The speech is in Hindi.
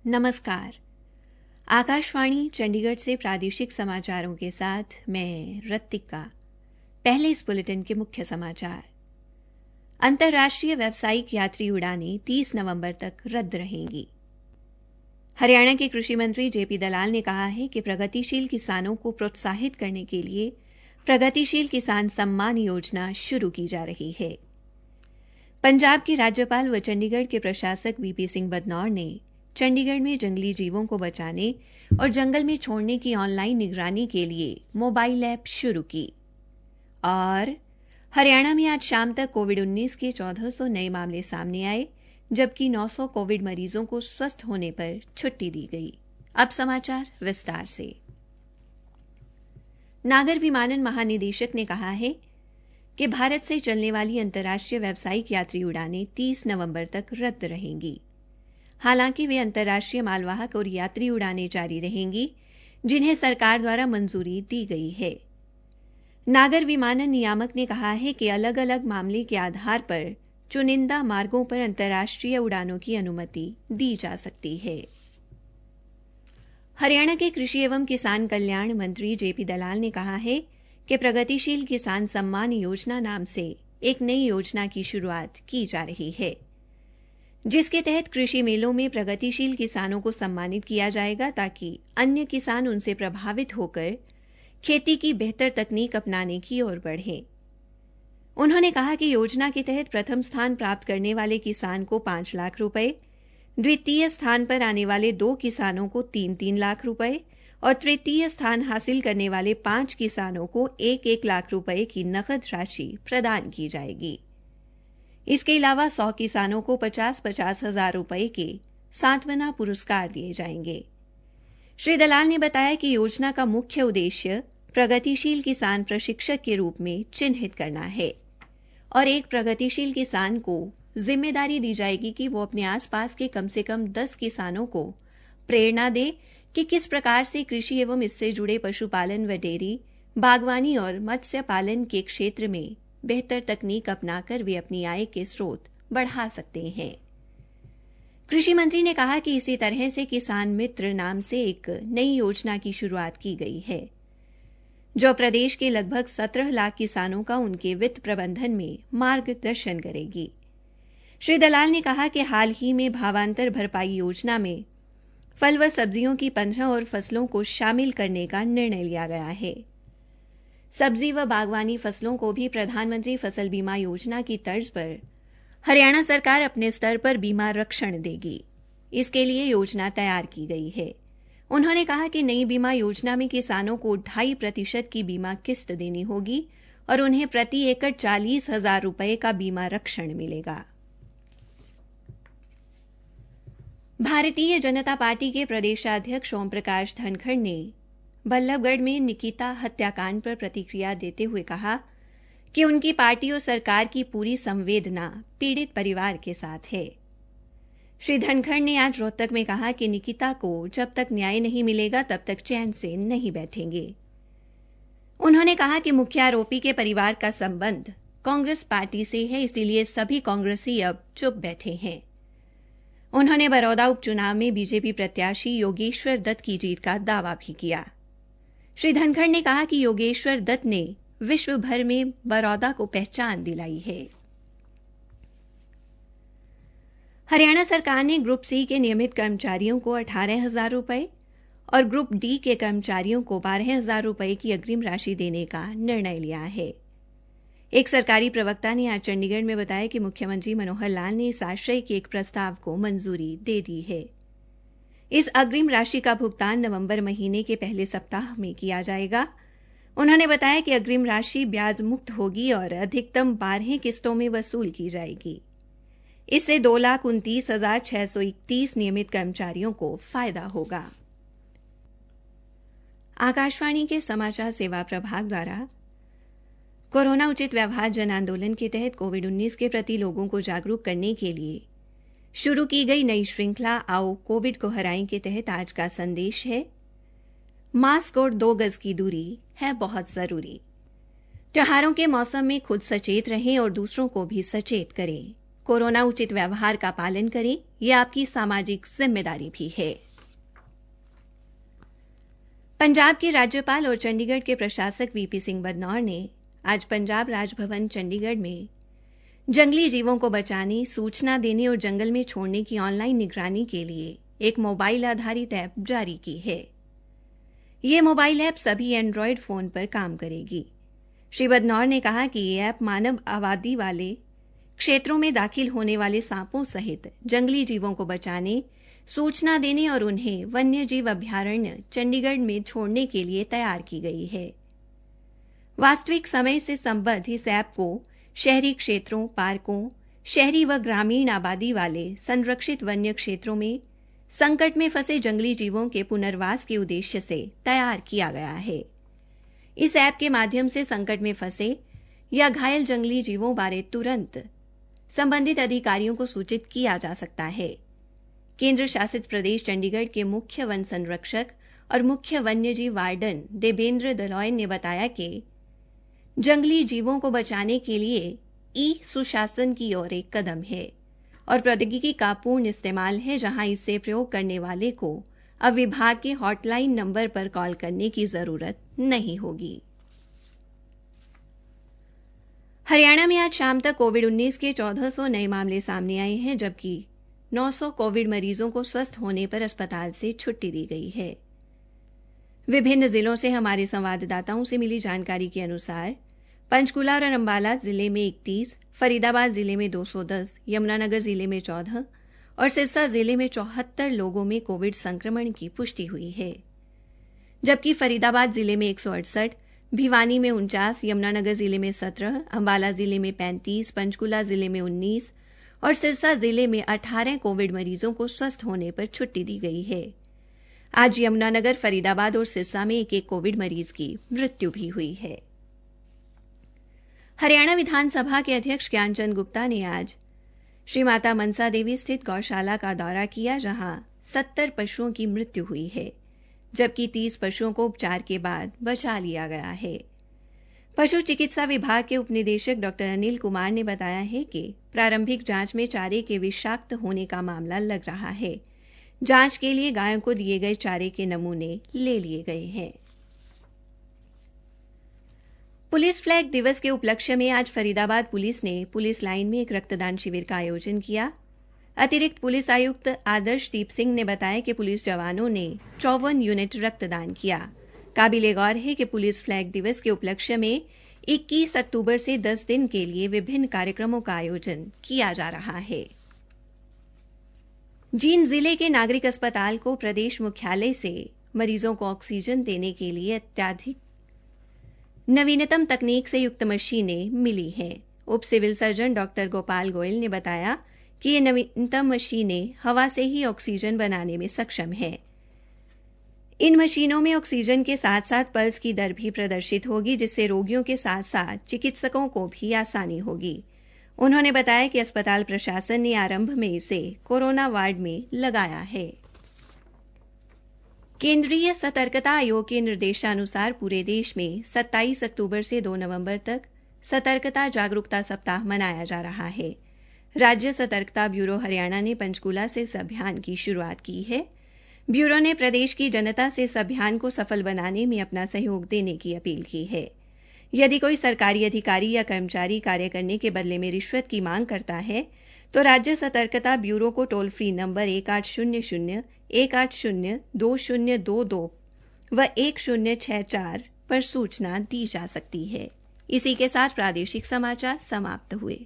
नमस्कार। आकाशवाणी चंडीगढ़ से प्रादेशिक समाचारों के साथ मैं रत्तिका। पहले इस बुलेटिन के मुख्य समाचार। अंतर्राष्ट्रीय व्यावसायिक यात्री उड़ानें 30 नवंबर तक रद्द रहेंगी। हरियाणा के कृषि मंत्री जेपी दलाल ने कहा है कि प्रगतिशील किसानों को प्रोत्साहित करने के लिए प्रगतिशील किसान सम्मान योजना शुरू की जा रही है। पंजाब के राज्यपाल व चंडीगढ़ के प्रशासक वीपी सिंह बदनौर ने चंडीगढ़ में जंगली जीवों को बचाने और जंगल में छोड़ने की ऑनलाइन निगरानी के लिए मोबाइल ऐप शुरू की। और हरियाणा में आज शाम तक कोविड-19 के 1400 नए मामले सामने आए, जबकि 900 कोविड मरीजों को स्वस्थ होने पर छुट्टी दी गई। अब समाचार विस्तार से। नागर विमानन महानिदेशक ने कहा है कि भारत से चलने वाली अंतर्राष्ट्रीय व्यावसायिक यात्री उड़ानें 30 नवंबर तक रद्द रहेंगी। हालांकि वे अंतर्राष्ट्रीय मालवाहक और यात्री उड़ानें जारी रहेंगी, जिन्हें सरकार द्वारा मंजूरी दी गई है। नागर विमानन नियामक ने कहा है कि अलग-अलग मामले के आधार पर चुनिंदा मार्गों पर अंतर्राष्ट्रीय उड़ानों की अनुमति दी जा सकती है। हरियाणा के कृषि एवं किसान कल्याण मंत्री जेपी दलाल ने कहा है कि प्रगतिशील किसान सम्मान योजना नाम से एक नई योजना की शुरुआत की जा रही है, जिसके तहत कृषि मेलों में प्रगतिशील किसानों को सम्मानित किया जाएगा ताकि अन्य किसान उनसे प्रभावित होकर खेती की बेहतर तकनीक अपनाने की ओर बढ़ें। उन्होंने कहा कि योजना के तहत प्रथम स्थान प्राप्त करने वाले किसान को 5 लाख रुपए, द्वितीय स्थान पर आने वाले 2 किसानों को 3-3 लाख रुपए और तृतीय स्थान हासिल करने वाले 5 किसानों को 1-1 लाख रुपए की नकद राशि प्रदान की जाएगी। इसके अलावा 100 किसानों को 50-50 हज़ार रुपए के सांत्वना पुरस्कार दिए जाएंगे। श्री दलाल ने बताया कि योजना का मुख्य उद्देश्य प्रगतिशील किसान प्रशिक्षक के रूप में चिन्हित करना है और एक प्रगतिशील किसान को जिम्मेदारी दी जाएगी कि वो अपने आसपास के कम से कम 10 किसानों को प्रेरणा दे कि किस प्रकार से कृषि एवं इससे जुड़े पशुपालन व डेयरी, बागवानी और मत्स्य पालन के क्षेत्र में बेहतर तकनीक अपनाकर वे अपनी आय के स्रोत बढ़ा सकते हैं। कृषि मंत्री ने कहा कि इसी तरह से किसान मित्र नाम से एक नई योजना की शुरुआत की गई है, जो प्रदेश के लगभग 17 लाख किसानों का उनके वित्त प्रबंधन में मार्गदर्शन करेगी। श्री दलाल ने कहा कि हाल ही में भावांतर भरपाई योजना में फल व सब्जियों की 15 और फसलों को शामिल करने का निर्णय लिया गया है। सब्जी व बागवानी फसलों को भी प्रधानमंत्री फसल बीमा योजना की तर्ज पर हरियाणा सरकार अपने स्तर पर बीमा रक्षण देगी। इसके लिए योजना तैयार की गई है। उन्होंने कहा कि नई बीमा योजना में किसानों को 2.5% की बीमा किस्त देनी होगी और उन्हें प्रति एकड़ 40,000 रुपए का बीमा रक्षण मिलेगा। भारतीय जनता पार्टी के प्रदेशाध्यक्ष ओम प्रकाश धनखड़ ने बल्लभगढ़ में निकिता हत्याकांड पर प्रतिक्रिया देते हुए कहा कि उनकी पार्टी और सरकार की पूरी संवेदना पीड़ित परिवार के साथ है। श्री धनखड़ ने आज रोहतक में कहा कि निकिता को जब तक न्याय नहीं मिलेगा तब तक चैन से नहीं बैठेंगे। उन्होंने कहा कि मुख्य आरोपी के परिवार का संबंध कांग्रेस पार्टी से है, इसलिए सभी कांग्रेसी अब चुप बैठे हैं। उन्होंने बरौदा उपचुनाव में बीजेपी प्रत्याशी योगेश्वर दत्त की जीत का दावा भी किया। श्री धनखड़ ने कहा कि योगेश्वर दत्त ने विश्व भर में बरौदा को पहचान दिलाई है। हरियाणा सरकार ने ग्रुप सी के नियमित कर्मचारियों को 18,000 रुपए और ग्रुप डी के कर्मचारियों को 12,000 रुपए की अग्रिम राशि देने का निर्णय लिया है। एक सरकारी प्रवक्ता ने आज चंडीगढ़ में बताया कि मुख्यमंत्री मनोहर लाल ने इस आशय के एक प्रस्ताव को मंजूरी दे दी है। इस अग्रिम राशि का भुगतान नवंबर महीने के पहले सप्ताह में किया जाएगा। उन्होंने बताया कि अग्रिम राशि ब्याज मुक्त होगी और अधिकतम 12 किस्तों में वसूल की जाएगी। इससे 2,29,631 नियमित कर्मचारियों को फायदा होगा। आकाशवाणी के समाचार सेवा प्रभाग द्वारा कोरोना उचित व्यवहार जन आंदोलन के तहत कोविड-19 के प्रति लोगों को जागरूक करने के लिए शुरू की गई नई श्रृंखला आओ कोविड को हराएं के तहत आज का संदेश है, मास्क और 2 गज की दूरी है बहुत जरूरी। त्योहारों के मौसम में खुद सचेत रहें और दूसरों को भी सचेत करें। कोरोना उचित व्यवहार का पालन करें, यह आपकी सामाजिक जिम्मेदारी भी है। पंजाब के राज्यपाल और चंडीगढ़ के प्रशासक वीपी सिंह बदनौर ने आज पंजाब राजभवन चंडीगढ़ में जंगली जीवों को बचाने, सूचना देने और जंगल में छोड़ने की ऑनलाइन निगरानी के लिए एक मोबाइल आधारित ऐप जारी की है। यह मोबाइल ऐप सभी एंड्रॉयड फोन पर काम करेगी। श्री बदनौर ने कहा कि यह ऐप मानव आबादी वाले क्षेत्रों में दाखिल होने वाले सांपों सहित जंगली जीवों को बचाने, सूचना देने और उन्हें वन्य जीव अभ्यारण्य चंडीगढ़ में छोड़ने के लिए तैयार की गई है। वास्तविक समय से संबद्ध इस ऐप को शहरी क्षेत्रों, पार्कों, शहरी व ग्रामीण आबादी वाले संरक्षित वन्य क्षेत्रों में संकट में फंसे जंगली जीवों के पुनर्वास के उद्देश्य से तैयार किया गया है। इस ऐप के माध्यम से संकट में फंसे या घायल जंगली जीवों बारे तुरंत संबंधित अधिकारियों को सूचित किया जा सकता है। केंद्र शासित प्रदेश चंडीगढ़ के मुख्य वन संरक्षक और मुख्य वन्यजीव वार्डन देवेंद्र दलॉय ने बताया कि जंगली जीवों को बचाने के लिए ई सुशासन की ओर एक कदम है और प्रौद्योगिकी का पूर्ण इस्तेमाल है, जहां इसे प्रयोग करने वाले को अब विभाग के हॉटलाइन नंबर पर कॉल करने की जरूरत नहीं होगी। हरियाणा में आज शाम तक कोविड-19 के 1400 नए मामले सामने आए हैं, जबकि 900 कोविड मरीजों को स्वस्थ होने पर अस्पताल से छुट्टी दी गई है। विभिन्न जिलों से हमारे संवाददाताओं से मिली जानकारी के अनुसार पंचकूला और अंबाला जिले में 31, फरीदाबाद जिले में 210, यमुनानगर जिले में 14 और सिरसा जिले में 74 लोगों में कोविड संक्रमण की पुष्टि हुई है, जबकि फरीदाबाद जिले में 168, भिवानी में 49, यमुनानगर जिले में 17, अंबाला जिले में 35, पंचकूला जिले में 19 और सिरसा जिले में 18 कोविड मरीजों को स्वस्थ होने पर छुट्टी दी गई है। आज यमुनानगर, फरीदाबाद और सिरसा में एक कोविड मरीज की मृत्यु भी हुई है। हरियाणा विधानसभा के अध्यक्ष ज्ञानचंद गुप्ता ने आज श्री माता मनसा देवी स्थित गौशाला का दौरा किया, जहां 70 पशुओं की मृत्यु हुई है, जबकि 30 पशुओं को उपचार के बाद बचा लिया गया है। पशु चिकित्सा विभाग के उपनिदेशक डॉ अनिल कुमार ने बताया है कि प्रारंभिक जांच में चारे के विषाक्त होने का मामला लग रहा है। जांच के लिए गायों को दिए गए चारे के नमूने ले लिए गए हैं। पुलिस फ्लैग दिवस के उपलक्ष्य में आज फरीदाबाद पुलिस ने पुलिस लाइन में एक रक्तदान शिविर का आयोजन किया। अतिरिक्त पुलिस आयुक्त आदर्शदीप सिंह ने बताया कि पुलिस जवानों ने 54 यूनिट रक्तदान किया। काबिले गौर है कि पुलिस फ्लैग दिवस के उपलक्ष्य में 21 अक्टूबर से 10 दिन के लिए विभिन्न कार्यक्रमों का आयोजन किया जा रहा है। जींद जिले के नागरिक अस्पताल को प्रदेश मुख्यालय से मरीजों को ऑक्सीजन देने के लिए अत्याधिक नवीनतम तकनीक से युक्त मशीनें मिली हैं। उप civil surgeon doctor Gopal Goyal ने बताया कि ये नवीनतम मशीनें हवा से ही ऑक्सीजन बनाने में सक्षम हैं। इन मशीनों में ऑक्सीजन के साथ साथ पल्स की दर भी प्रदर्शित होगी, जिससे रोगियों के साथ साथ चिकित्सकों को भी आसानी होगी। उन्होंने बताया कि अस्पताल प्रशासन ने आरंभ में इसे कोरोना वार्ड में लगाया है। केंद्रीय सतर्कता आयोग के निर्देशानुसार पूरे देश में 27 अक्टूबर से 2 नवंबर तक सतर्कता जागरूकता सप्ताह मनाया जा रहा है। राज्य सतर्कता ब्यूरो हरियाणा ने पंचकूला से इस अभियान की शुरुआत की है। ब्यूरो ने प्रदेश की जनता से इस अभियान को सफल बनाने में अपना सहयोग देने की अपील की है। यदि कोई सरकारी अधिकारी या कर्मचारी कार्य करने के बदले में रिश्वत की मांग करता है, तो राज्य सतर्कता ब्यूरो को टोल फ्री नंबर 1800 180 2022 व 1064 पर सूचना दी जा सकती है। इसी के साथ प्रादेशिक समाचार समाप्त हुए।